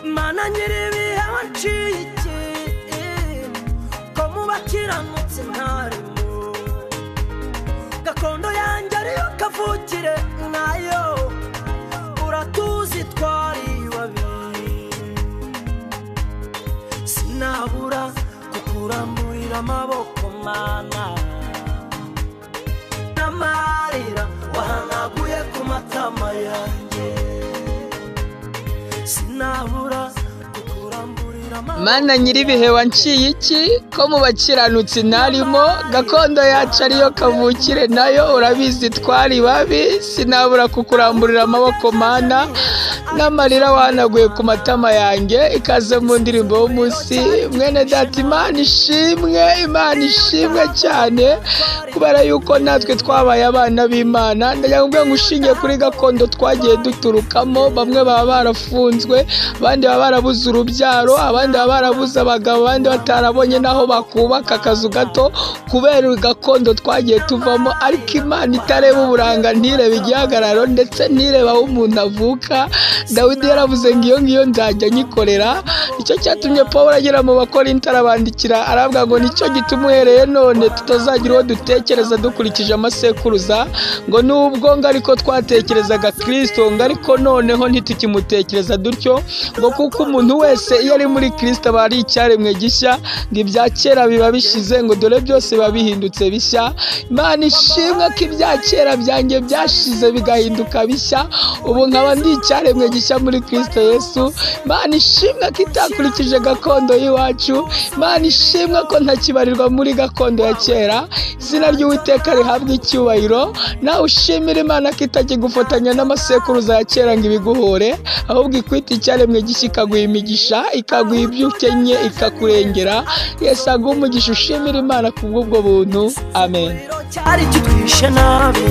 Mana nyiribihe wanciye iki ko mu bakiranutsi ntarimo gakondo yanjye ariyo kavukire nayo uratuzi twari babiri sinabura kukuramburira amaboko mana n'amarira wahanaguye ku matama yanjye sinabura kukuramburira Mana nyiribihe wanciye iki ko mu bakiranutsi narimo gakondo yacu ariyo kavukire nayo urabizi twari babi sinabura kukuramburira amaboko mana n'amarira wahanaguye ku matama yanjye ikaze mu ndirimbo y'umunsi mwene data Imana ishimwe cyane kubera yuko natwe twabaye abana b'Imana ndagira ngo ushingiye kuri gakondo twagiye duturukamo bamwe baba barafunzwe abandi baba barabuze urubyaro abandi baba barabuze abagabo abandi batarabonye naho bakubaka akazu gato kubera gakondo twagiye tuvamo ariko Imana itareba uburanga ntireba igihagararo ndetse ntireba aho umuntu avuka Dawidi yaravuze ngo iyo ngiyo nzajya nyikorera icyo cyatumye Pawulo agera mu Bakorinto arabandikira aravuga ngo nicyo gituma uhereye none tutazagira uwo dutekereza dukurikije amasekuruza ngo nubwo ariko twatekerezaga Kristo ariko noneho ntitukimutekereza dutyo ngo kuko umuntu wese iyo ari muri Kristo aba ari icyaremwe gishya ngo ibya kera biba bishize ngo dore byose biba bihindutse bishya Imana ishimwe ko ibya kera byanjye byashize bigahinduka bishya ubu nkaba ndi icyaremwe gishya muri Kristo Yesu Imana ishimwe ko itakurikije gakondo y'iwacu Imana ishimwe ko ntakibarirwa muri gakondo ya kera izina ry'Uwiteka rihabwa icyubahiro nawe ushimira Imana ko itakigufatanya n'amasekuruza ya kera ngo ibiguhore ahubwo ikwita icyaremwe gishya ikaguha imigisha ikaguha ibyo ukenye ikakurengera Yesu aguha umugisha ushimira Imana kubw'ubwo buntu amen cyari kitwishe nabi